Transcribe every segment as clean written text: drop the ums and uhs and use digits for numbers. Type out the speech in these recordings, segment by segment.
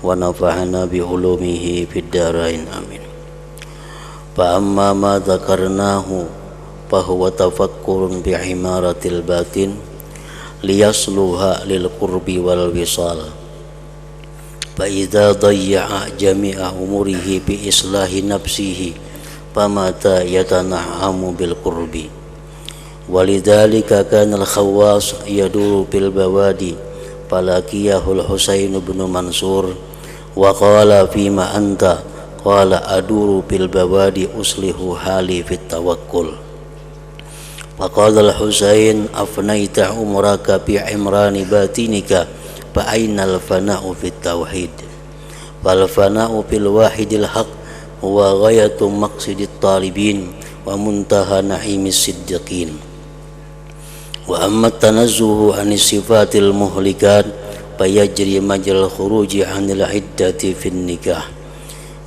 ونفعنا بعلومه في الدارين آمين. فأما ما ذكرناه فهو تفكر بعمارة الباطن ليصلها للقرب والوصال، فإذا ضيع جميع أموره بإصلاح نفسه فمتى يتنعم بالقرب. ولذلك كان الخواص يدور بالبوادي فلقيه الحسين بن منصور وقال فيما أنت؟ قال أدور بالبوادي أصلح حالي في التوكل. فقال الحسين أفنيت عمرك بعمران باطنك فأين الفناء في التوحيد؟ فالفناء في الواحد الحق هو غاية مقصد الطالبين ومنتهى نعيم الصديقين. وأما التنزه عن الصفات المهلكات فيجري مجرى الخروج عن العدة في النكاح.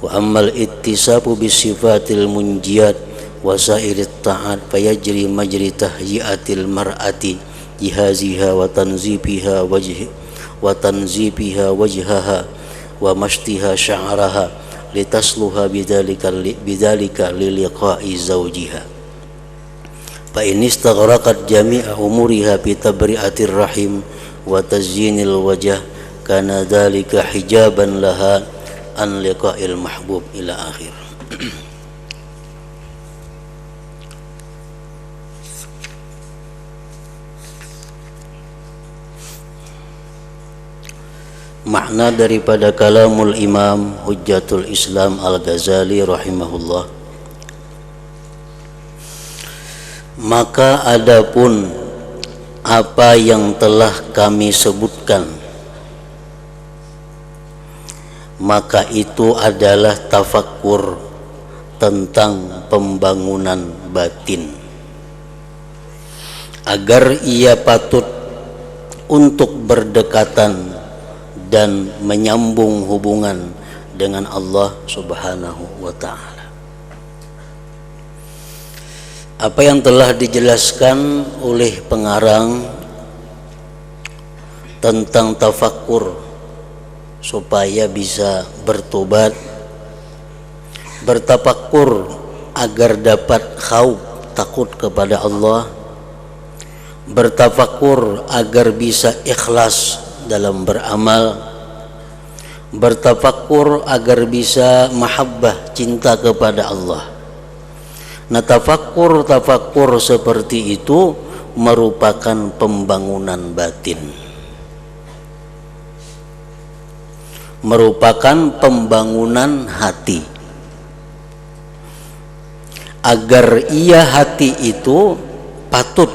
وأما الاتصاب بالصفات المنجيات وسائر الطاعات فيجري مجرى تهيئة المرأة جهازها وتنزيبها وجهها ومشطها شعرها لتصلها بذلك للقاء زوجها. فإن استغرقت جميع أمورها بتبرئة الرحم وتزيين الوجه كان ذلك حجابا لها عن لقاء المحبوب إلى آخر. Makna daripada kalamul Imam Hujjatul Islam Al-Ghazali rahimahullah. Maka adapun apa yang telah kami sebutkan, maka itu adalah tafakkur tentang pembangunan batin agar ia patut untuk berdekatan dan menyambung hubungan dengan Allah Subhanahu wa ta'ala. Apa yang telah dijelaskan oleh pengarang tentang tafakkur supaya bisa bertobat, bertafakkur agar dapat khauf, takut kepada Allah, bertafakkur agar bisa ikhlas dalam beramal, bertafakkur agar bisa mahabbah, cinta kepada Allah. Nah, tafakkur seperti itu merupakan pembangunan batin, merupakan pembangunan hati, agar ia hati itu patut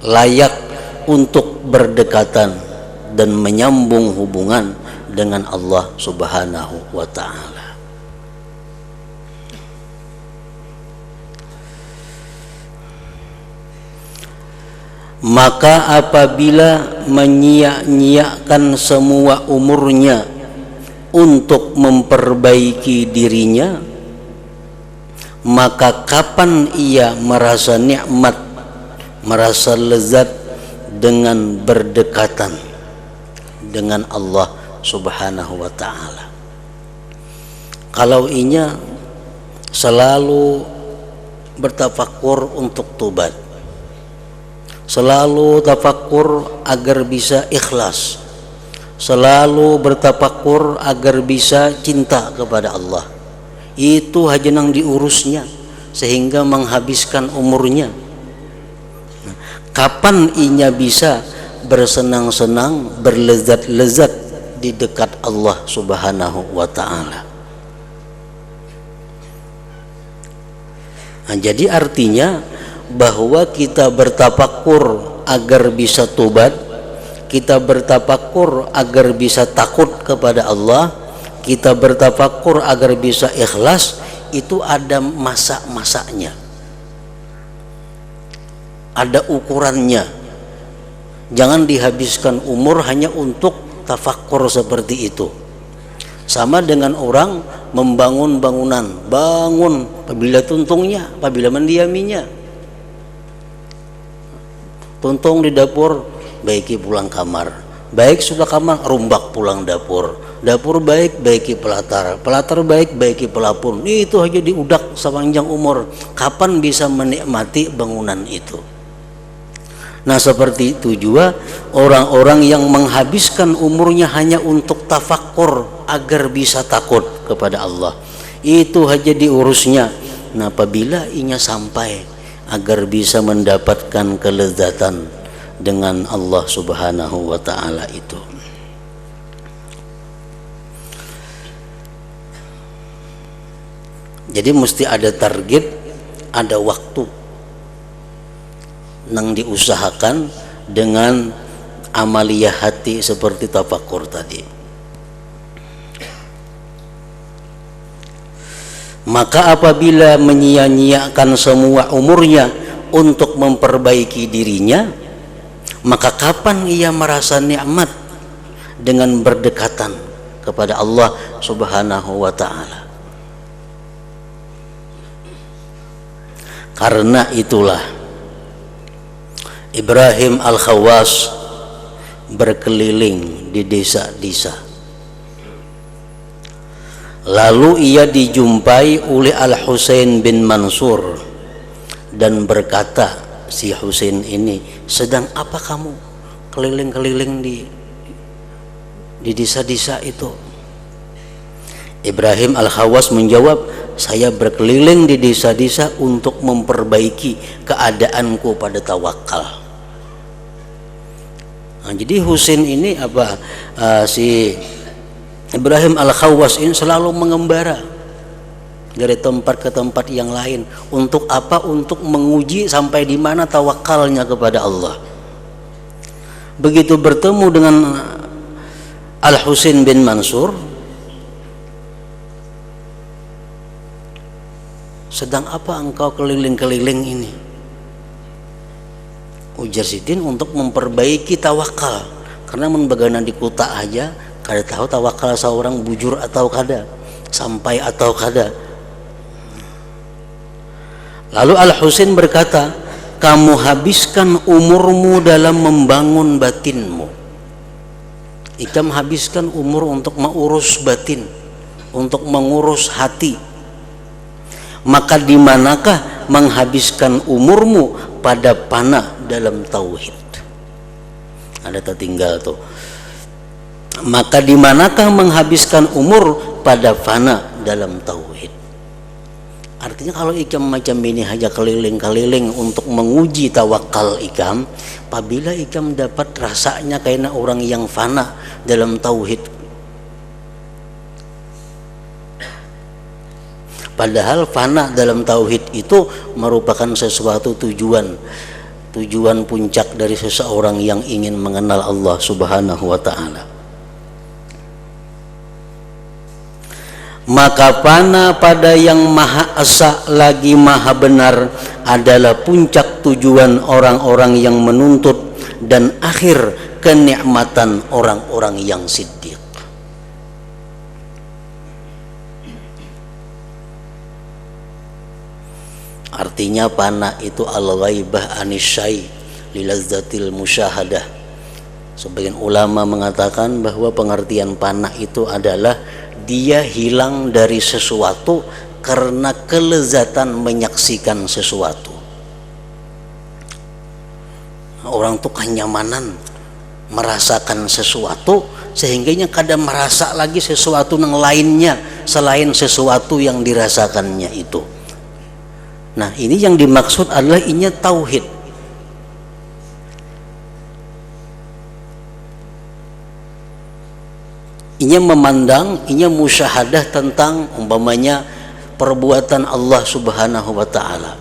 layak untuk berdekatan dan menyambung hubungan dengan Allah Subhanahu wa ta'ala. Maka apabila menyia-nyiakan semua umurnya untuk memperbaiki dirinya, maka kapan ia merasa nikmat, merasa lezat dengan berdekatan dengan Allah Subhanahu wa ta'ala? Kalau inya selalu bertafakkur untuk tobat, selalu tafakkur agar bisa ikhlas, selalu bertafakkur agar bisa cinta kepada Allah, itu hajenang diurusnya sehingga menghabiskan umurnya. Kapan inya bisa bersenang-senang, berlezat-lezat di dekat Allah Subhanahu wa ta'ala? Nah, jadi artinya bahwa kita bertafakkur agar bisa tobat, kita bertafakkur agar bisa takut kepada Allah, kita bertafakkur agar bisa ikhlas, itu ada masa-masanya, ada ukurannya. Jangan dihabiskan umur hanya untuk tafakkur seperti itu. Sama dengan orang membangun bangunan, bangun apabila tuntungnya, apabila mendiaminya. Tuntung di dapur, baiki pulang kamar, baik sudah kamar, rumbak pulang dapur, dapur baik, baiki pelatar, pelatar baik, baiki pelapun. Itu aja diudak sepanjang umur. Kapan bisa menikmati bangunan itu? Nah, seperti itu juga orang-orang yang menghabiskan umurnya hanya untuk tafakkur agar bisa takut kepada Allah. Itu aja diurusnya. Nah, apabila inya sampai agar bisa mendapatkan kelezatan dengan Allah Subhanahu wa ta'ala itu. Jadi mesti ada target, ada waktu nang diusahakan dengan amaliyah hati seperti tafakur tadi. Maka apabila menyia-nyiakan semua umurnya untuk memperbaiki dirinya, maka kapan ia merasa nikmat dengan berdekatan kepada Allah Subhanahu wa ta'ala? Karena itulah Ibrahim Al-Khawwas berkeliling di desa-desa. Lalu ia dijumpai oleh Al-Husain bin Mansur dan berkata, si Husain ini, sedang apa kamu keliling-keliling di desa-desa itu? Ibrahim Al-Khawwas menjawab, saya berkeliling di desa-desa untuk memperbaiki keadaanku pada tawakal. Nah, jadi Husain ini si Ibrahim Al-Khawwas ini selalu mengembara dari tempat ke tempat yang lain. Untuk apa? Untuk menguji sampai di mana tawakalnya kepada Allah. Begitu bertemu dengan Al-Husain bin Mansur, sedang apa engkau keliling-keliling ini? Ujar Sidin, untuk memperbaiki tawakal. Karena membaganan di kota aja kada tahu tawakal seorang bujur atau kada, sampai atau kada. Lalu Al-Husain berkata, kamu habiskan umurmu dalam membangun batinmu. Ikam habiskan umur untuk mengurus batin, untuk mengurus hati. Maka di manakah menghabiskan umurmu pada panah dalam tauhid? Ada tertinggal tuh. Maka di manakah menghabiskan umur pada fana dalam tauhid? Artinya kalau ikam macam ini hanya keliling-keliling untuk menguji tawakal ikam, apabila ikam dapat rasanya kayak orang yang fana dalam tauhid. Padahal fana dalam tauhid itu merupakan sesuatu tujuan puncak dari seseorang yang ingin mengenal Allah Subhanahu wa ta'ala. Maka fana pada yang maha esa lagi maha benar adalah puncak tujuan orang-orang yang menuntut dan akhir kenikmatan orang-orang yang siddiq. Artinya fana itu al-ghaibah anisyai lilazzatil musyahadah. Sebagian ulama mengatakan bahwa pengertian fana itu adalah dia hilang dari sesuatu karena kelezatan menyaksikan sesuatu. Orang tuh kenyamanan merasakan sesuatu sehingganya kadang merasa lagi sesuatu yang lainnya selain sesuatu yang dirasakannya itu. Nah, ini yang dimaksud adalah inya tauhid. Inya memandang, inya musyahadah tentang umpamanya perbuatan Allah Subhanahu wa ta'ala.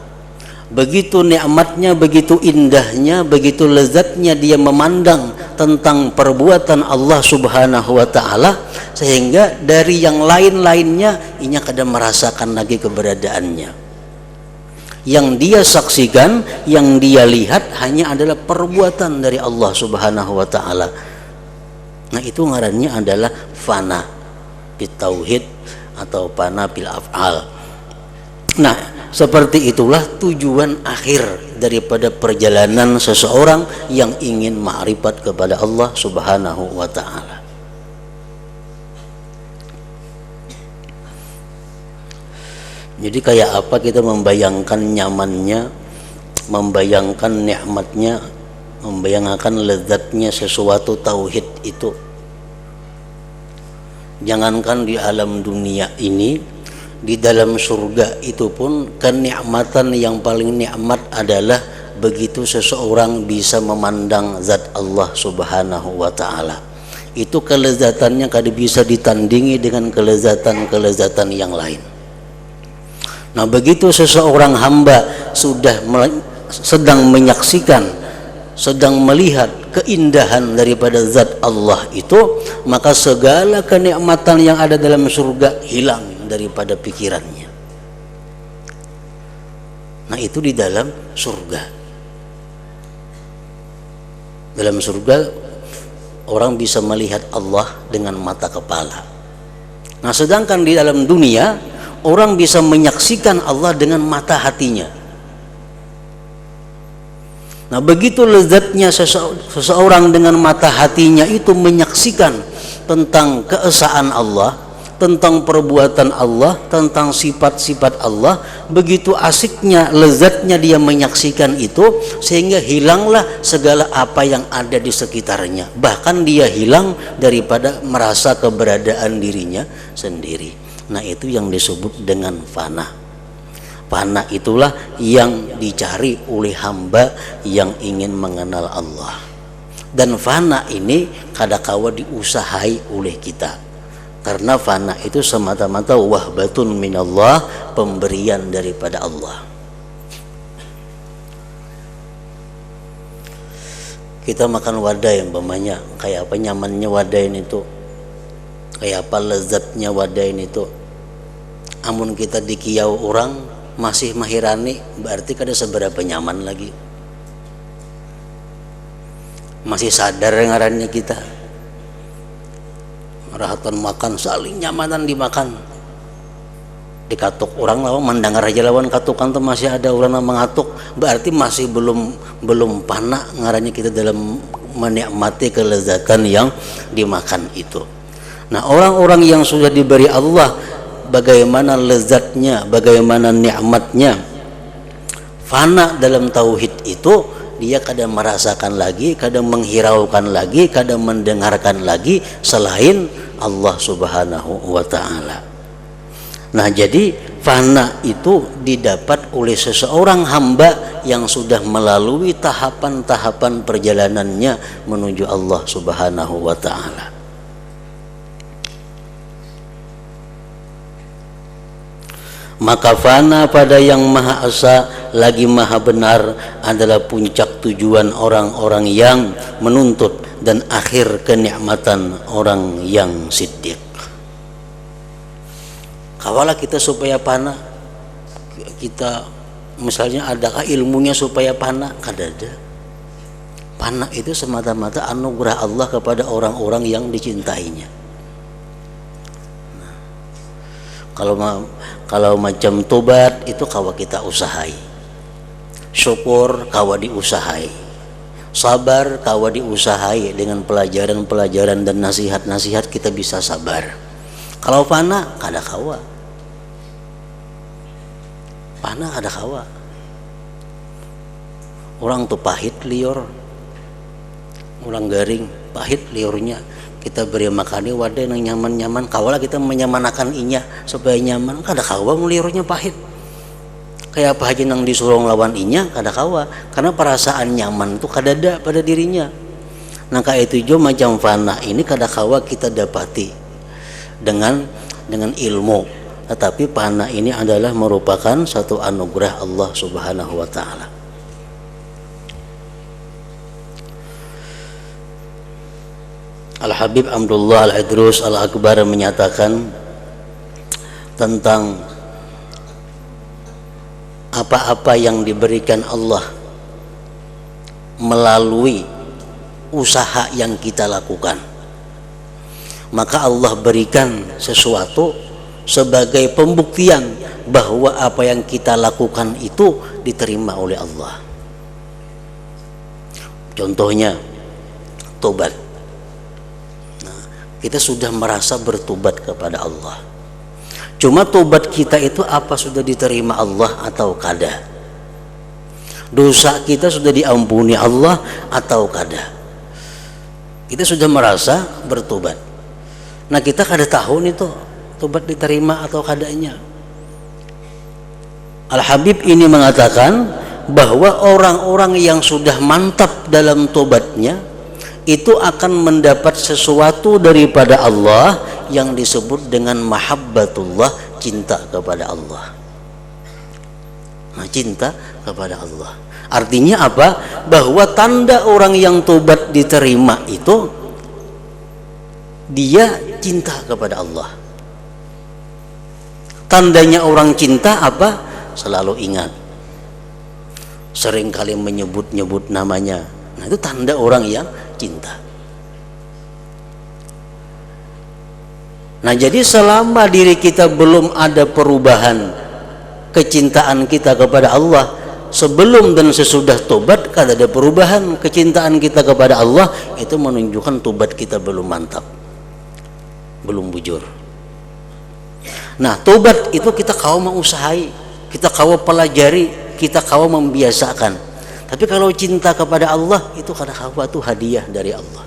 Begitu nikmatnya, begitu indahnya, begitu lezatnya dia memandang tentang perbuatan Allah Subhanahu wa ta'ala, sehingga dari yang lain-lainnya inya kadang merasakan lagi keberadaannya. Yang dia saksikan, yang dia lihat hanya adalah perbuatan dari Allah Subhanahu wa ta'ala. Nah, itu ngarannya adalah fana bil tauhid atau fana bil af'al. Nah, seperti itulah tujuan akhir daripada perjalanan seseorang yang ingin ma'rifat kepada Allah Subhanahu wa ta'ala. Jadi kayak apa kita membayangkan nyamannya, membayangkan nikmatnya, membayangkan lezatnya sesuatu tauhid itu. Jangankan di alam dunia ini, di dalam surga itu pun kenikmatan yang paling nikmat adalah begitu seseorang bisa memandang zat Allah Subhanahu wa ta'ala. Itu kelezatannya kada bisa ditandingi dengan kelezatan-kelezatan yang lain. Nah, begitu seseorang hamba sudah sedang menyaksikan, sedang melihat keindahan daripada zat Allah itu, maka segala kenikmatan yang ada dalam surga hilang daripada pikirannya. Nah, itu di dalam surga. Dalam surga orang bisa melihat Allah dengan mata kepala. Nah, sedangkan di dalam dunia orang bisa menyaksikan Allah dengan mata hatinya. Nah, begitu lezatnya seseorang dengan mata hatinya itu menyaksikan tentang keesaan Allah, tentang perbuatan Allah, tentang sifat-sifat Allah. Begitu asiknya, lezatnya dia menyaksikan itu, sehingga hilanglah segala apa yang ada di sekitarnya. Bahkan dia hilang daripada merasa keberadaan dirinya sendiri. Nah, itu yang disebut dengan fana. Fana itulah yang dicari oleh hamba yang ingin mengenal Allah. Dan fana ini kadakawa diusahai oleh kita. Karena fana itu semata-mata wahbatun minallah, pemberian daripada Allah. Kita makan wadai umpamanya, kayak apa nyamannya wadai itu, kayak apa lezatnya wadai itu. Amun kita dikiau orang masih mahirani, berarti kada seberapa nyaman lagi. Masih sadar ngarannya kita. Rahatan makan saling nyamanan dimakan. Dikatuk orang lawan mendengar aja lawan katukan tuh masih ada orang yang mengatuk, berarti masih belum panak ngarannya kita dalam menikmati kelezatan yang dimakan itu. Nah, orang-orang yang sudah diberi Allah bagaimana lezatnya, bagaimana nikmatnya fana dalam tauhid itu, dia kadang merasakan lagi, kadang menghiraukan lagi, kadang mendengarkan lagi selain Allah Subhanahu wa ta'ala. Nah, jadi fana itu didapat oleh seseorang hamba yang sudah melalui tahapan-tahapan perjalanannya menuju Allah Subhanahu wa ta'ala. Maka fana pada yang maha esa lagi maha benar adalah puncak tujuan orang-orang yang menuntut dan akhir kenikmatan orang yang siddiq. Kawalah kita supaya fana, kita misalnya adakah ilmunya supaya fana? Kada ada. Fana itu semata-mata anugerah Allah kepada orang-orang yang dicintainya. Kalau macam tobat itu kawa kita usahai, syukur kawa diusahai, sabar kawa diusahai, dengan pelajaran-pelajaran dan nasihat-nasihat kita bisa sabar. Kalau fana kada kawa, fana kada kawa. Orang tuh pahit liur, orang garing pahit liurnya. Kita beri makani wadah yang nyaman-nyaman, kawalah kita menyamanakan inya supaya nyaman. Kada kawa melirurnya pahit. Kayak apa aja nang disuruh lawan inya, kada kawa, karena perasaan nyaman itu kada ada pada dirinya. Nah, kayak itu jo macam fana ini kada kawa kita dapati dengan ilmu. Tetapi fana ini adalah merupakan satu anugerah Allah Subhanahu wa ta'ala. Al-Habib Abdullah Al-Idrus Al-Akbar menyatakan tentang apa-apa yang diberikan Allah melalui usaha yang kita lakukan, maka Allah berikan sesuatu sebagai pembuktian bahwa apa yang kita lakukan itu diterima oleh Allah. Contohnya tobat. Nah, kita sudah merasa bertobat kepada Allah. Cuma tobat kita itu apa sudah diterima Allah atau kada? Dosa kita sudah diampuni Allah atau kada? Kita sudah merasa bertobat. Nah, kita kada tahu nih tuh tobat diterima atau kadanya. Al-Habib ini mengatakan bahwa orang-orang yang sudah mantap dalam tobatnya itu akan mendapat sesuatu daripada Allah yang disebut dengan mahabbatullah, cinta kepada Allah. Nah, cinta kepada Allah artinya apa? Bahwa tanda orang yang tobat diterima itu dia cinta kepada Allah. Tandanya orang cinta apa? Selalu ingat, sering kali menyebut-nyebut namanya. Nah, itu tanda orang yang cinta. Nah, jadi selama diri kita belum ada perubahan kecintaan kita kepada Allah, sebelum dan sesudah tobat kada ada perubahan kecintaan kita kepada Allah, itu menunjukkan tobat kita belum mantap, belum bujur. Nah, tobat itu kita kau mau usahai, kita kau pelajari, kita kau membiasakan. Tapi kalau cinta kepada Allah itu kada kau itu hadiah dari Allah.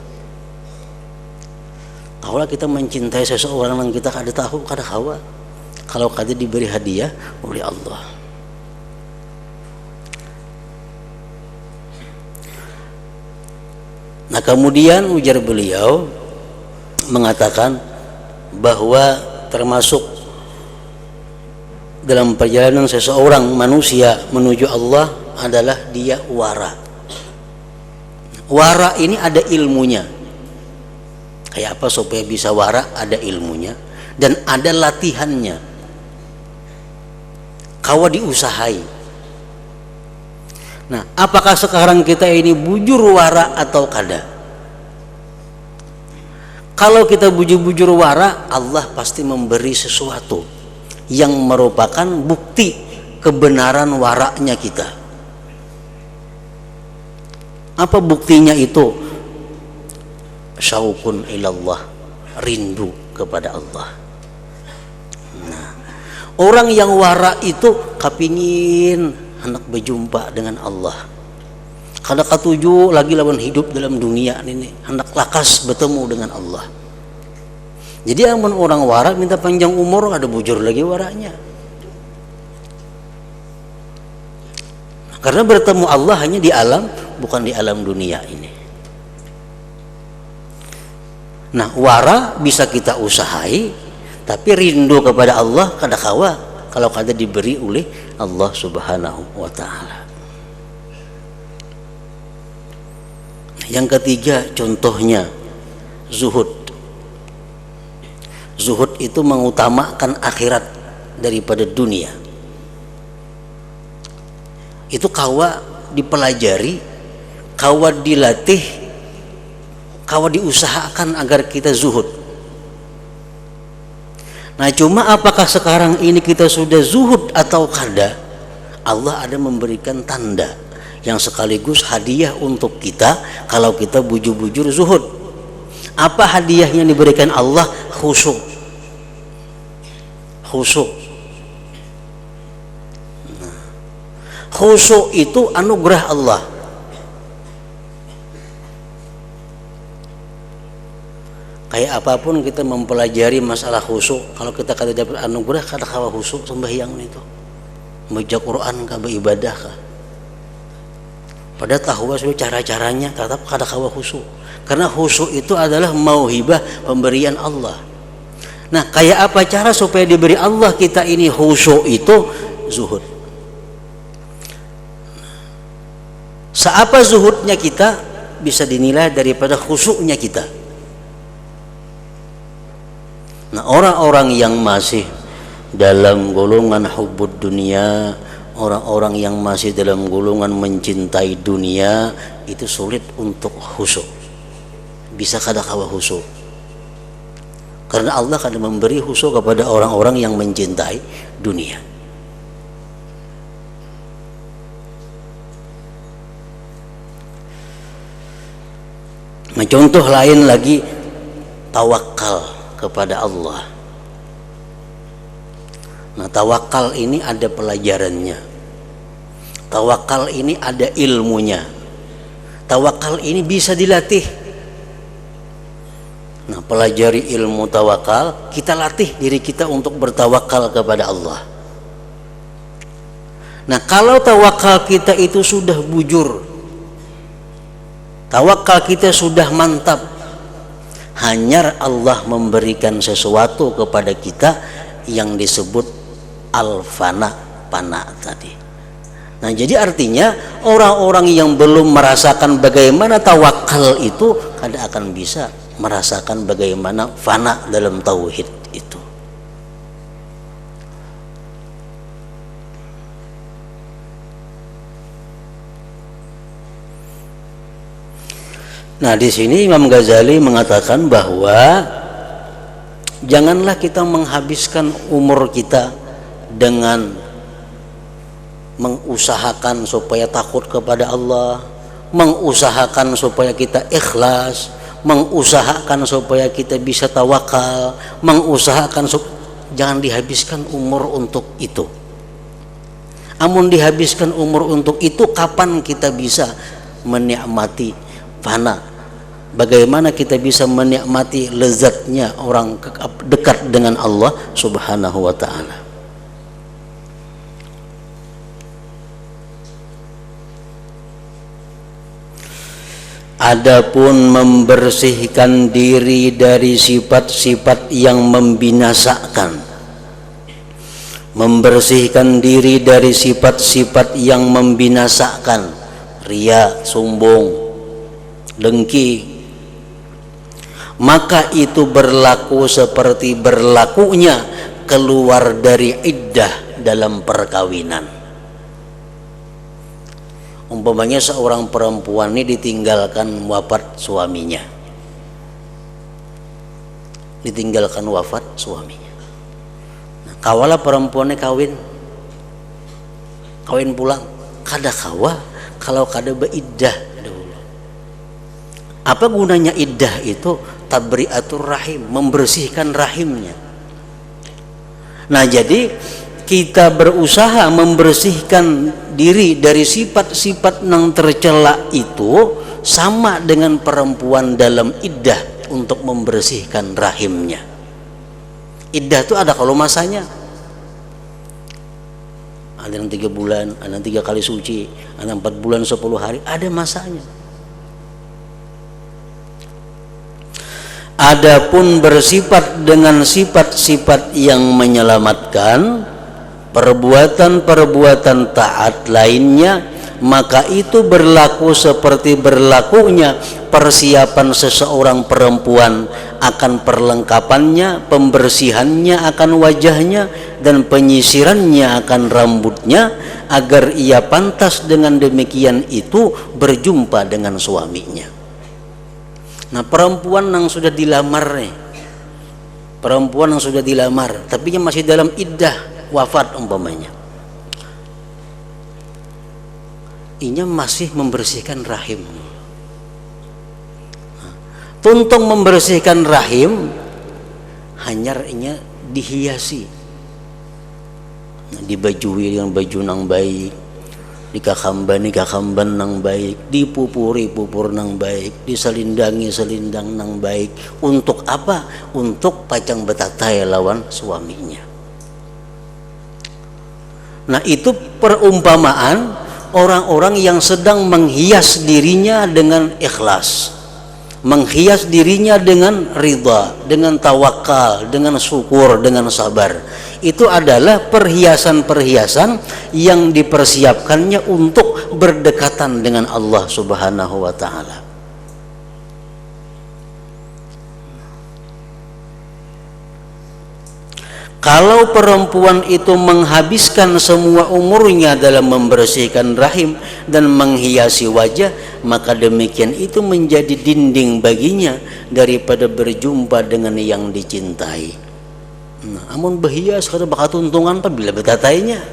Kalau kita mencintai seseorang yang kita kada tahu, kada kau. Kalau kada diberi hadiah oleh Allah. Nah, kemudian ujar beliau mengatakan bahwa termasuk dalam perjalanan seseorang manusia menuju Allah adalah dia wara. Wara ini ada ilmunya. Kayak apa supaya bisa wara? Ada ilmunya dan ada latihannya. Kau diusahai. Nah, apakah sekarang kita ini bujur wara atau kada? Kalau kita bujur-bujur wara, Allah pasti memberi sesuatu yang merupakan bukti kebenaran waraknya kita. Apa buktinya itu? Syauqun ilallah, rindu kepada Allah. Nah, orang yang wara itu kepingin hendak berjumpa dengan Allah. Kada katuju lagi lawan hidup dalam dunia ini, hendak lakas bertemu dengan Allah. Jadi amun orang wara minta panjang umur, ada bujur lagi waranya. Karena bertemu Allah hanya di alam, bukan di alam dunia ini. Nah, wara bisa kita usahai, tapi rindu kepada Allah kada kawa kalau kada diberi oleh Allah Subhanahu wa taala. Yang ketiga contohnya zuhud. Zuhud itu mengutamakan akhirat daripada dunia. Itu kawa dipelajari, kawa dilatih, kawa diusahakan agar kita zuhud. Nah, cuma apakah sekarang ini kita sudah zuhud atau kada? Allah ada memberikan tanda yang sekaligus hadiah untuk kita kalau kita bujur-bujur zuhud. Apa hadiah yang diberikan Allah? Khusyuk. Khusyuk. Nah, khusyuk itu anugerah Allah. Kayak apapun kita mempelajari masalah khusyuk, kalau kita kada dapat anugerah kada kawa khusyuk sembahyang itu. Baca Quran kah, beribadah kah. Pada tahu sudah cara-caranya, tetap kada kawa khusyuk. Karena khusyuk itu adalah mauhibah, pemberian Allah. Nah, kayak apa cara supaya diberi Allah kita ini khusyuk itu? Zuhud. Seapa zuhudnya kita bisa dinilai daripada khusyuknya kita. Nah, orang-orang yang masih dalam golongan hubbud dunia, orang-orang yang masih dalam golongan mencintai dunia, itu sulit untuk khusyuk. Bisa kada kawa khusyuk. Karena Allah akan memberi khusyuk kepada orang-orang yang mencintai dunia. Nah, contoh lain lagi, tawakal kepada Allah. Nah, tawakal ini ada pelajarannya. Tawakal ini ada ilmunya. Tawakal ini bisa dilatih. Nah, pelajari ilmu tawakal, kita latih diri kita untuk bertawakal kepada Allah. Nah, kalau tawakal kita itu sudah bujur, tawakal kita sudah mantap, hanya Allah memberikan sesuatu kepada kita yang disebut al-fana, fana tadi. Nah, jadi artinya orang-orang yang belum merasakan bagaimana tawakal itu kada akan bisa merasakan bagaimana fana dalam tauhid itu. Nah, di sini Imam Ghazali mengatakan bahwa janganlah kita menghabiskan umur kita dengan mengusahakan supaya takut kepada Allah, mengusahakan supaya kita ikhlas, mengusahakan supaya kita bisa tawakal, mengusahakan jangan dihabiskan umur untuk itu. Amun dihabiskan umur untuk itu, kapan kita bisa menikmati fana? Bagaimana kita bisa menikmati lezatnya orang dekat dengan Allah Subhanahu wa ta'ala? Adapun membersihkan diri dari sifat-sifat yang membinasakan, membersihkan diri dari sifat-sifat yang membinasakan, riya, sombong, dengki, maka itu berlaku seperti berlakunya keluar dari iddah dalam perkawinan. Umpamanya seorang perempuan ini ditinggalkan wafat suaminya, ditinggalkan wafat suaminya. Nah, kawalah perempuannya kawin pulang, kada kawa kalau kada beiddah dulu. Apa gunanya iddah itu? Tabriatur rahim, membersihkan rahimnya. Nah, jadi kita berusaha membersihkan diri dari sifat-sifat yang tercela itu sama dengan perempuan dalam iddah untuk membersihkan rahimnya. Iddah itu ada kalau masanya, ada yang 3 bulan, ada yang 3 kali suci, ada 4 bulan 10 hari, ada masanya. Adapun bersifat dengan sifat-sifat yang menyelamatkan, perbuatan-perbuatan taat lainnya, maka itu berlaku seperti berlakunya persiapan seseorang perempuan akan perlengkapannya, pembersihannya akan wajahnya, dan penyisirannya akan rambutnya, agar ia pantas dengan demikian itu berjumpa dengan suaminya. Nah, perempuan yang sudah dilamar nih, perempuan yang sudah dilamar tapi yang masih dalam iddah wafat umpamanya, inya masih membersihkan rahim. Nah, tuntung membersihkan rahim, hanya inya dihiasi, nah, dibajui dengan baju nang baik, dikakamban nang baik, dipupuri pupur nang baik, diselindangi selindang nang baik. Untuk apa? Untuk pacang betatai lawan suaminya. Nah, itu perumpamaan orang-orang yang sedang menghias dirinya dengan ikhlas, menghias dirinya dengan ridha, dengan tawakal, dengan syukur, dengan sabar. Itu adalah perhiasan-perhiasan yang dipersiapkannya untuk berdekatan dengan Allah Subhanahu wa ta'ala. Kalau perempuan itu menghabiskan semua umurnya dalam membersihkan rahim dan menghiasi wajah, maka demikian itu menjadi dinding baginya daripada berjumpa dengan yang dicintai. Nah, amun berhias kada bakal tuntungan apabila betatainya.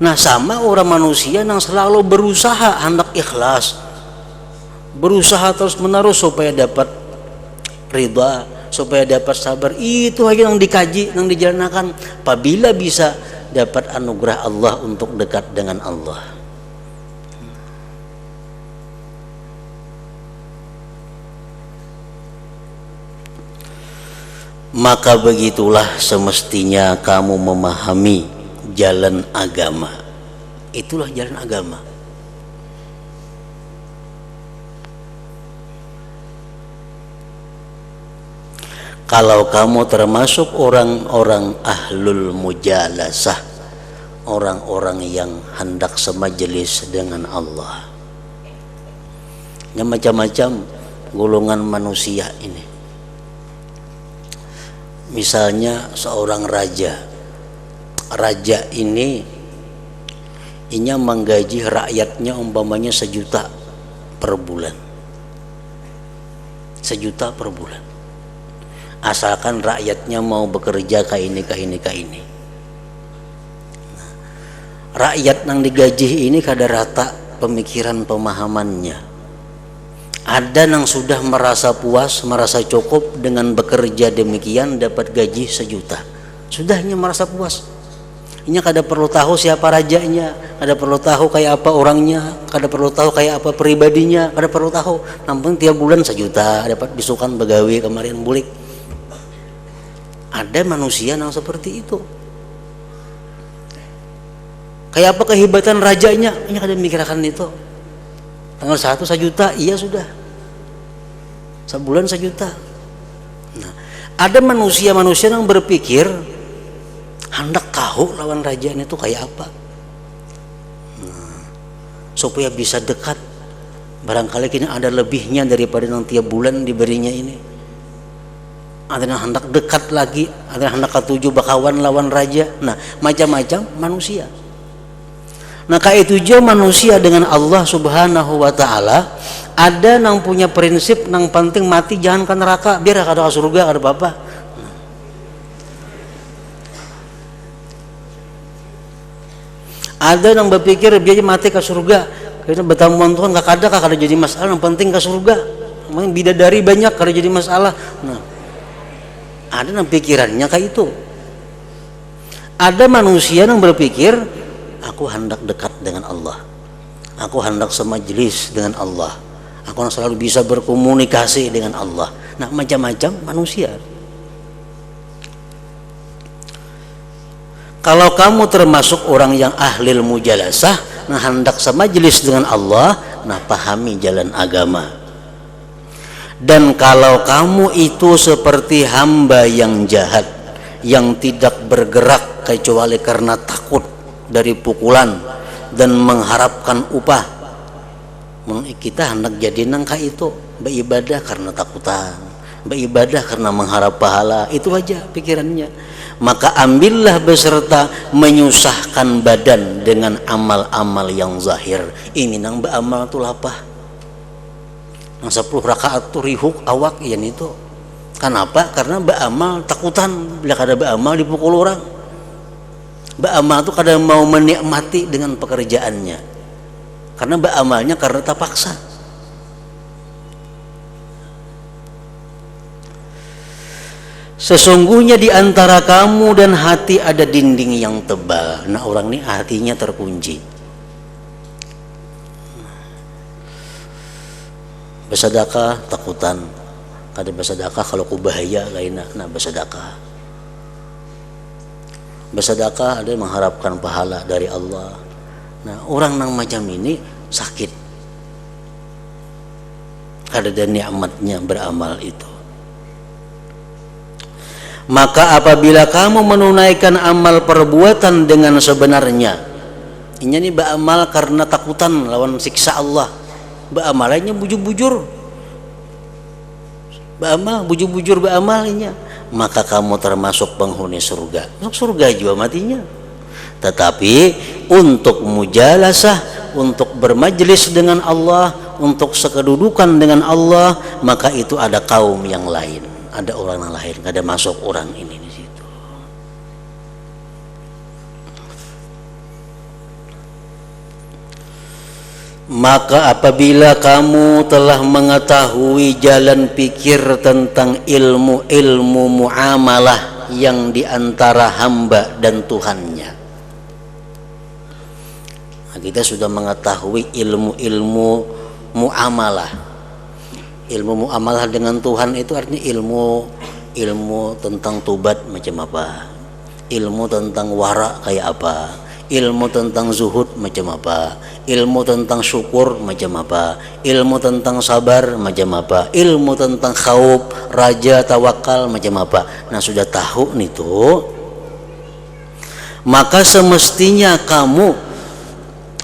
Nah sama orang manusia yang selalu berusaha hendak ikhlas, berusaha terus menerus supaya dapat ridha, supaya dapat sabar. Itu aja yang dikaji, yang dijalankan. Apabila bisa dapat anugerah Allah untuk dekat dengan Allah. Maka begitulah semestinya kamu memahami jalan agama. Itulah jalan agama. Kalau kamu termasuk orang-orang ahlul mujalasah, orang-orang yang hendak semajelis dengan Allah. Yang macam-macam golongan manusia ini. Misalnya seorang raja ini inya menggaji rakyatnya umpamanya 1 juta per bulan, 1 juta per bulan, asalkan rakyatnya mau bekerja ke ini. Rakyat yang digaji ini kada rata pemikiran pemahamannya. Ada yang sudah merasa puas, merasa cukup dengan bekerja demikian dapat gaji 1 juta. Sudahnya merasa puas. Ini kada perlu tahu siapa rajanya, kada perlu tahu kayak apa orangnya, kada perlu tahu kayak apa pribadinya, kada perlu tahu. Namun tiap bulan 1 juta dapat bisukan begawi kemarin bulik. Ada manusia yang seperti itu. Kayak apa kehebatan rajanya, ini kada mikirkan itu. Tanggal 1 juta, iya sudah. Sebulan 1 juta. Nah, ada manusia-manusia yang berpikir hendak tahu lawan rajanya itu kayak apa. Nah, supaya bisa dekat. Barangkali kini ada lebihnya daripada yang tiap bulan diberinya ini. Ada yang hendak dekat lagi, ada yang hendak ketujuh bakawan lawan raja. Nah, macam-macam manusia. Nah kayak itu juga manusia dengan Allah subhanahu wa ta'ala. Ada yang punya prinsip yang penting mati jangan ke neraka, biar kada ke surga kada apa-apa. Ada yang berpikir biar mati ke surga, kita bertamuan Tuhan gak kada jadi masalah, yang penting ke surga. Bidadari banyak kada jadi masalah. Nah, ada yang pikirannya kayak itu. Ada manusia yang berpikir aku hendak dekat dengan Allah, aku hendak semajelis dengan Allah, aku selalu bisa berkomunikasi dengan Allah. Nah macam-macam manusia. Kalau kamu termasuk orang yang ahlil mujalasah, nah hendak semajelis dengan Allah, nah pahami jalan agama. Dan kalau kamu itu seperti hamba yang jahat, yang tidak bergerak kecuali karena takut dari pukulan dan mengharapkan upah, kita hendak jadi nangka itu beribadah karena takutan, beribadah karena mengharap pahala, itu aja pikirannya. Maka ambillah beserta menyusahkan badan dengan amal-amal yang zahir. Ini nang beramal tu lapah, nang 10 rakaat tu rihuk awak yan itu. Kenapa? Karena beramal takutan, bila kada beramal dipukul orang. Beramal itu kadang mau menikmati dengan pekerjaannya, karena beramalnya karena terpaksa. Sesungguhnya di antara kamu dan hati ada dinding yang tebal. Nah orang ini hatinya terkunci. Bersedekah takutan, kada bersedekah kalau ku bahaya lainnya. Nah bersedekah, bersedekah ada yang mengharapkan pahala dari Allah. Nah orang yang macam ini sakit, kada ada nikmatnya beramal itu. Maka apabila kamu menunaikan amal perbuatan dengan sebenarnya, ini beramal karena takutan lawan siksa Allah, beramalnya bujur-bujur, beramal bujur-bujur beramalnya, maka kamu termasuk penghuni surga. Masuk surga juga matinya. Tetapi untuk mujalasah, untuk bermajlis dengan Allah, untuk sekedudukan dengan Allah, maka itu ada kaum yang lain, ada orang yang lain, kada masuk orang ini di situ. Maka apabila kamu telah mengetahui jalan pikir tentang ilmu-ilmu muamalah yang diantara hamba dan Tuhannya, nah, kita sudah mengetahui ilmu-ilmu muamalah. Ilmu muamalah dengan Tuhan itu artinya ilmu tentang tobat macam apa, ilmu tentang wara kayak apa, ilmu tentang zuhud macam apa, ilmu tentang syukur macam apa, ilmu tentang sabar macam apa, ilmu tentang khauf, raja, tawakal macam apa. Nah, sudah tahu nih tuh, maka semestinya kamu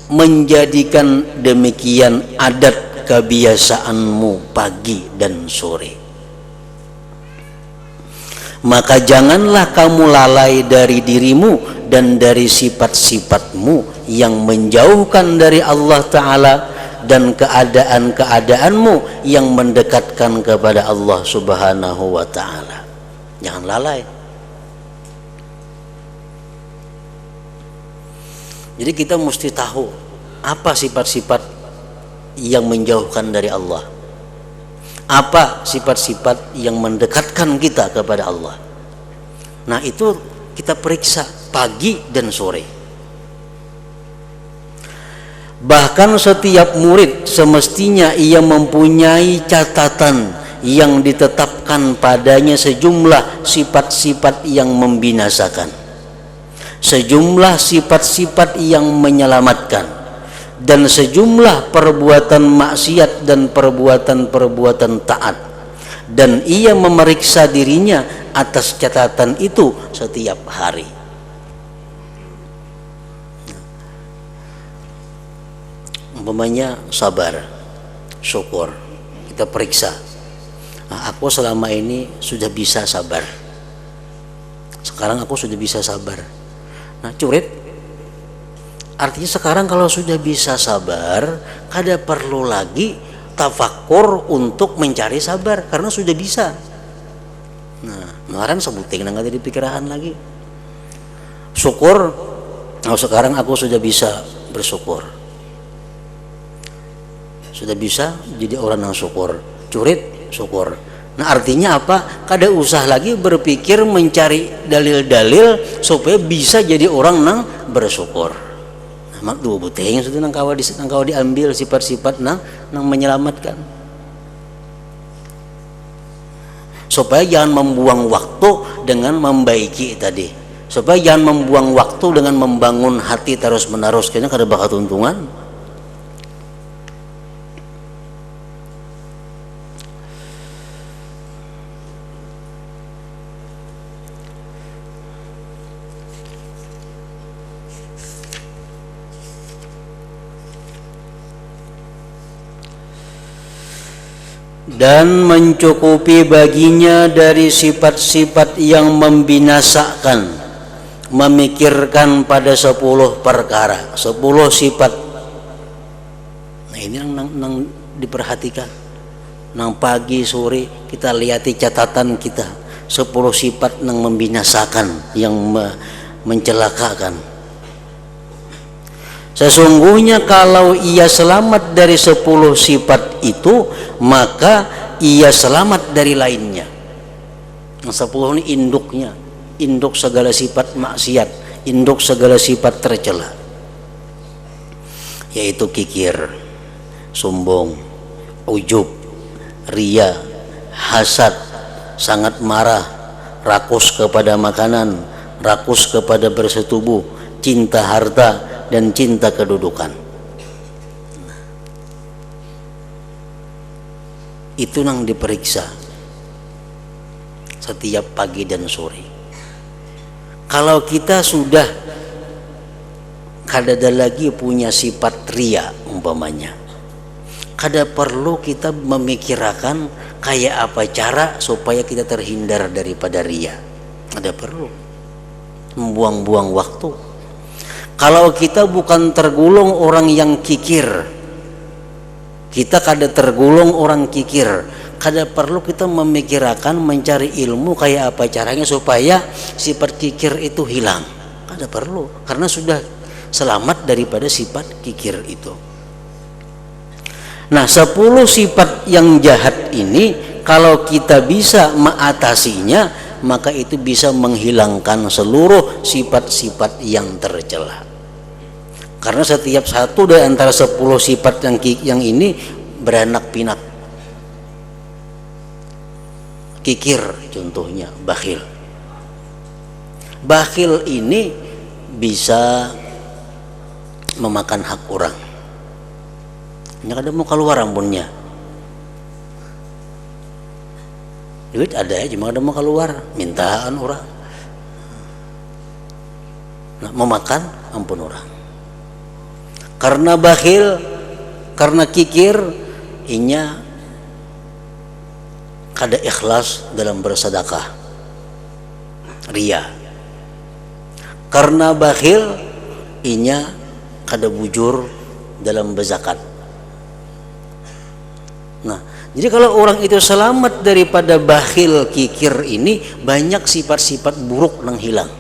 menjadikan demikian adat kebiasaanmu pagi dan sore. Maka janganlah kamu lalai dari dirimu dan dari sifat-sifatmu yang menjauhkan dari Allah Ta'ala dan keadaan-keadaanmu yang mendekatkan kepada Allah Subhanahu wa Ta'ala. Jangan lalai. Jadi kita mesti tahu apa sifat-sifat yang menjauhkan dari Allah, apa sifat-sifat yang mendekatkan kita kepada Allah. Nah, itu kita periksa pagi dan sore. Bahkan setiap murid semestinya ia mempunyai catatan yang ditetapkan padanya sejumlah sifat-sifat yang membinasakan, sejumlah sifat-sifat yang menyelamatkan, dan sejumlah perbuatan maksiat dan perbuatan-perbuatan taat, dan ia memeriksa dirinya atas catatan itu setiap hari. Umpamanya sabar, syukur, kita periksa. Nah, aku selama ini sudah bisa sabar, sekarang aku sudah bisa sabar. Nah, curit, artinya sekarang kalau sudah bisa sabar, kada perlu lagi tafakur untuk mencari sabar karena sudah bisa. Nah, kemarin sebuting nggak ada pikiran lagi. Syukur, nah sekarang aku sudah bisa bersyukur, sudah bisa jadi orang yang syukur. Curit, syukur. Nah, artinya apa? Kada usah lagi berpikir mencari dalil-dalil supaya bisa jadi orang yang bersyukur. Mak dua buteng sudah nang kawa diambil sifat-sifat nang menyelamatkan, supaya jangan membuang waktu dengan membaiki tadi, supaya jangan membuang waktu dengan membangun hati terus menerus, kayaknya kada bakal untungan. Dan mencukupi baginya dari sifat-sifat yang membinasakan, memikirkan pada 10 perkara, 10 sifat. Nah, ini yang diperhatikan. Nang pagi sore kita lihati catatan kita, 10 sifat yang membinasakan, yang mencelakakan. Sesungguhnya kalau ia selamat dari 10 sifat itu, maka ia selamat dari lainnya. Yang 10 ini induknya, induk segala sifat maksiat, induk segala sifat tercela, yaitu kikir, sombong, ujub, ria, hasad, sangat marah, rakus kepada makanan, rakus kepada bersetubuh, cinta harta, dan cinta kedudukan. Itu yang diperiksa setiap pagi dan sore. Kalau kita sudah kada ada lagi punya sifat ria umpamanya, kada perlu kita memikirkan kayak apa cara supaya kita terhindar daripada ria. Kada perlu membuang-buang waktu. Kalau kita bukan tergolong orang yang kikir, kita kada tergolong orang kikir, kada perlu kita memikirkan mencari ilmu kayak apa caranya supaya sifat kikir itu hilang. Kada perlu, karena sudah selamat daripada sifat kikir itu. Nah, 10 sifat yang jahat ini kalau kita bisa mengatasinya, maka itu bisa menghilangkan seluruh sifat-sifat yang tercela. Karena setiap satu dari antara 10 sifat yang ini beranak pinak. Kikir contohnya, bakhil. Bakhil ini bisa memakan hak orang. Ini kadang mau keluar ampunnya. Duit ada ya, cuma kadang mau keluar, mintaan orang. Nah, memakan ampun orang. Karena bakhil, karena kikir, inya kada ikhlas dalam bersedekah. Ria. Karena bakhil, inya kada bujur dalam berzakat. Nah, jadi kalau orang itu selamat daripada bakhil kikir ini, banyak sifat-sifat buruk yang hilang.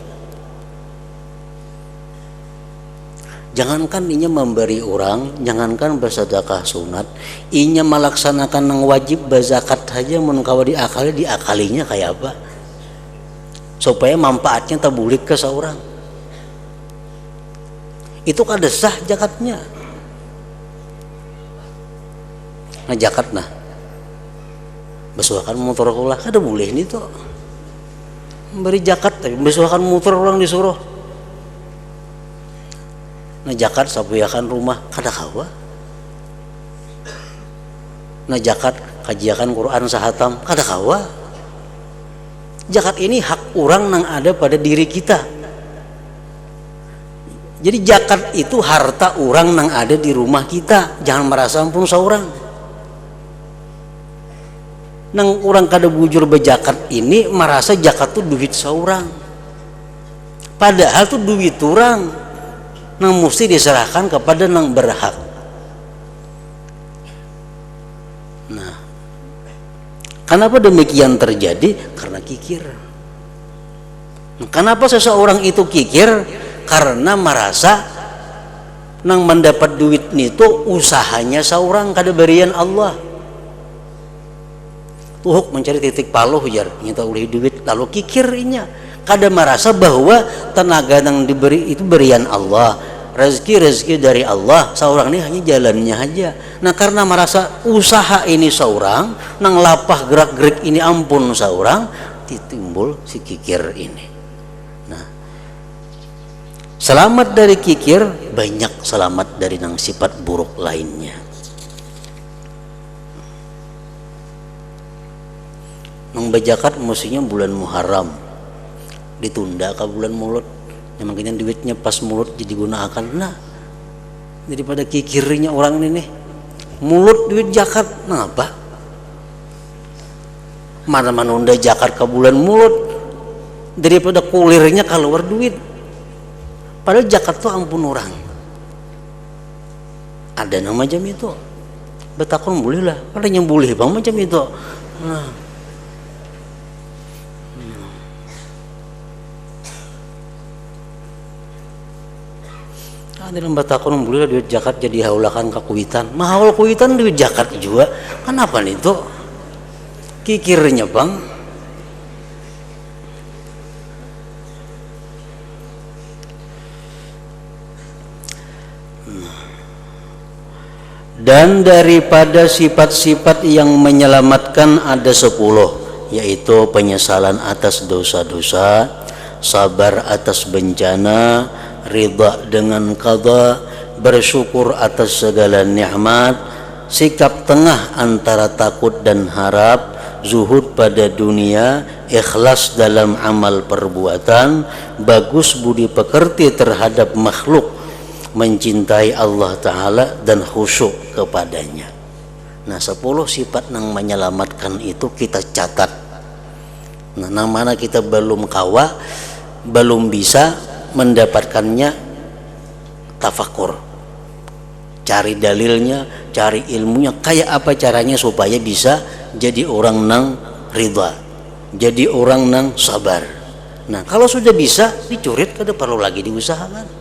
Jangankan inya memberi orang, jangankan bersedekah sunat, inya melaksanakan yang wajib berzakat saja mun kawa diakalinya kayak apa? Supaya manfaatnya tabulik ke seorang. Itu kada sah zakatnya. Nah, zakat nah besuakan motor ulah kada boleh ini tuh beri zakat tapi besuakan motor orang disuruh. Nah, zakat sapuyakan rumah kada kawa. Nah, zakat kajiakan Quran sahatam kada kawa. Zakat ini hak orang yang ada pada diri kita. Jadi zakat itu harta orang yang ada di rumah kita, jangan merasa ampun seorang. Nang orang kada bujur bejakat ini merasa zakat tuh duit seorang, padahal tuh duit orang nang mesti diserahkan kepada nang berhak. Nah, kenapa demikian terjadi? Karena kikir. Kenapa seseorang itu kikir? Karena merasa nang mendapat duit itu usahanya seorang, kada berian Allah. Tuhuk mencari titik paluh jar nyata ulih duit lalu kikirnya, kada merasa bahwa tenaga yang diberi itu berian Allah, rezeki dari Allah, seorang ini hanya jalannya aja. Nah, karena merasa usaha ini seorang, nang lapah gerak-gerik ini ampun seorang, timbul si kikir ini. Nah, selamat dari kikir, banyak selamat dari nang sifat buruk lainnya. Nang bajakat mestinya bulan Muharram, ditunda ke bulan Mulut. Yang makanya duitnya pas Mulut jadi gunakan. Nah, daripada kikirnya orang ini nih, Mulut duit zakat, nah apa? Mana menunda zakat ke bulan Mulut daripada kulirnya keluar duit. Padahal zakat tuh ampun orang. Ada yang macam itu. Betakon boleh lah, ada yang boleh bang macam itu. Nah, dalam batakon boleh duit zakat jadi haulakan ke kuitan. Mahal kuitan duit zakat juga. Kenapa nih itu? Kikirnya bang. Dan daripada sifat-sifat yang menyelamatkan ada 10, yaitu penyesalan atas dosa-dosa, sabar atas bencana, ridha dengan qada, bersyukur atas segala nikmat, sikap tengah antara takut dan harap, zuhud pada dunia, ikhlas dalam amal perbuatan, bagus budi pekerti terhadap makhluk, mencintai Allah Ta'ala dan khusyuk kepadanya. Nah, 10 sifat yang menyelamatkan itu kita catat. Nah, yang mana kita belum kawa, belum bisa mendapatkannya, tafakur, cari dalilnya, cari ilmunya, kayak apa caranya supaya bisa jadi orang nang ridha, jadi orang nang sabar. Nah, kalau sudah bisa dicurit, kada perlu lagi diusahakan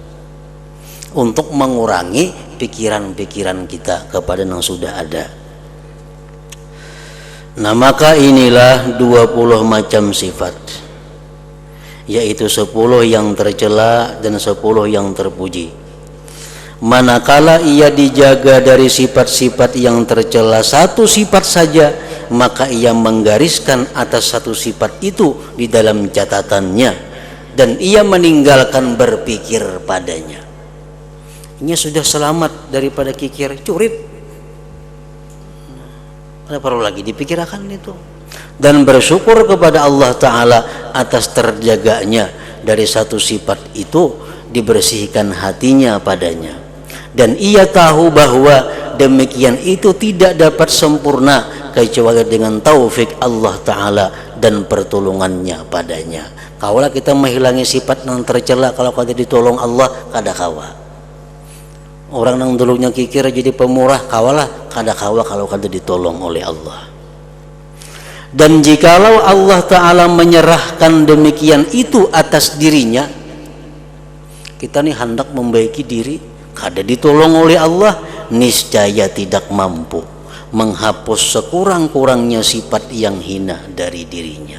untuk mengurangi pikiran-pikiran kita kepada yang sudah ada. Nah, maka inilah 20 macam sifat, yaitu 10 yang tercela dan 10 yang terpuji. Manakala ia dijaga dari sifat-sifat yang tercela satu sifat saja, maka ia menggariskan atas satu sifat itu di dalam catatannya dan ia meninggalkan berpikir padanya. Ini sudah selamat daripada kikir curit. Ada perlu lagi dipikirkan itu, dan bersyukur kepada Allah Ta'ala atas terjaganya dari satu sifat itu, dibersihkan hatinya padanya, dan ia tahu bahwa demikian itu tidak dapat sempurna kecuali dengan taufik Allah Ta'ala dan pertolongannya padanya. Kaulah kita menghilangi sifat yang tercela, kalau kada ditolong Allah kada kawa. Orang yang dulunya kikir jadi pemurah, kawalah kada kawa kalau kada ditolong oleh Allah. Dan jikalau Allah Ta'ala menyerahkan demikian itu atas dirinya, kita nih hendak membaiki diri, kada ditolong oleh Allah, niscaya tidak mampu menghapus sekurang-kurangnya sifat yang hina dari dirinya.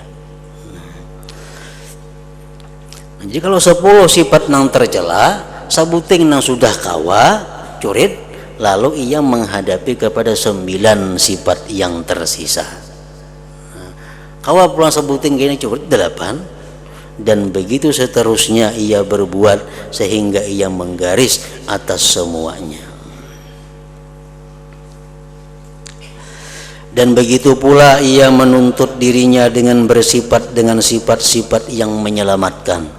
Nah, jikalau 10 sifat yang tercela sabuting nang sudah kawa curit, lalu ia menghadapi kepada 9 sifat yang tersisa. Kawa pulang sabuting gini curit 8, dan begitu seterusnya ia berbuat sehingga ia menggaris atas semuanya. Dan begitu pula ia menuntut dirinya dengan bersifat dengan sifat-sifat yang menyelamatkan.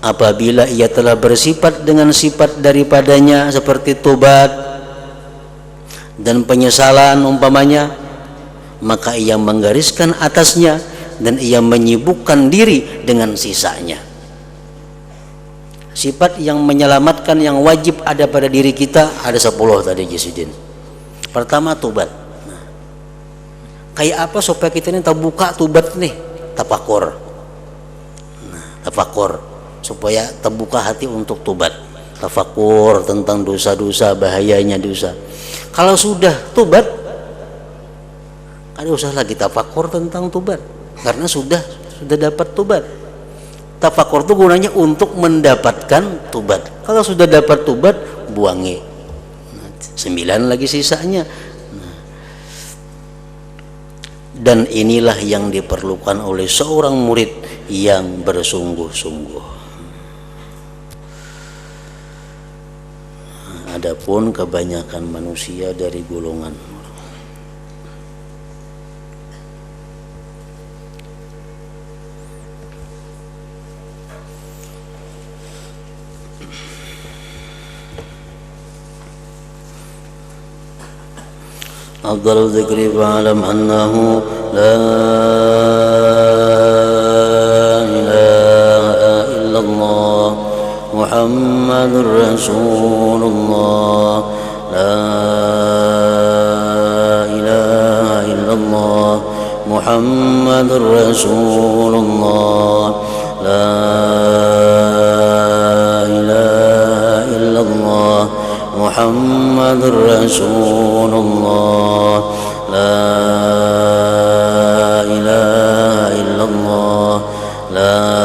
Apabila ia telah bersifat dengan sifat daripadanya seperti tobat dan penyesalan umpamanya, maka ia menggariskan atasnya dan ia menyibukkan diri dengan sisanya. Sifat yang menyelamatkan yang wajib ada pada diri kita ada 10 tadi Jisidin. Pertama tobat. Nah, kayak apa supaya kita ini terbuka tobat nih? Tafakur. Nah, tafakur. Supaya terbuka hati untuk tobat, tafakur tentang dosa-dosa, bahayanya dosa. Kalau sudah tobat, ada usah lagi tafakur tentang tobat, karena sudah dapat tobat. Tafakur itu gunanya untuk mendapatkan tobat. Kalau sudah dapat tobat, buangi. 9 lagi sisanya. Dan inilah yang diperlukan oleh seorang murid yang bersungguh-sungguh. Adapun kebanyakan manusia dari golongan afdal dzikri fa'lam annahu la ilaha illallah Muhammadur Rasulullah, la ilaha illallah Muhammadur Rasulullah, la ilaha illallah Muhammadur Rasulullah, la ilaha illallah, la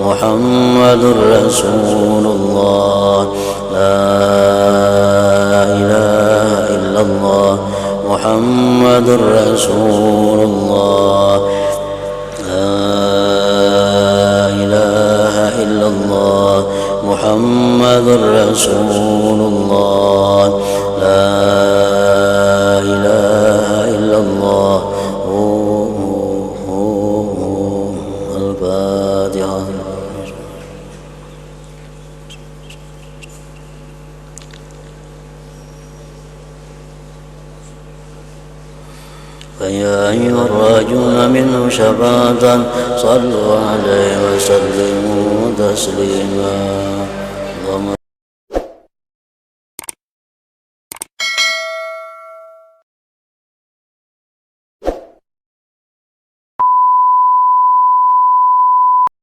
Muhammadur Rasulullah, la ilaha illallah Muhammadur Rasulullah, la ilaha illallah فيا أيها الراجون منه شفاعة صلوا عليه وسلموا تسليما.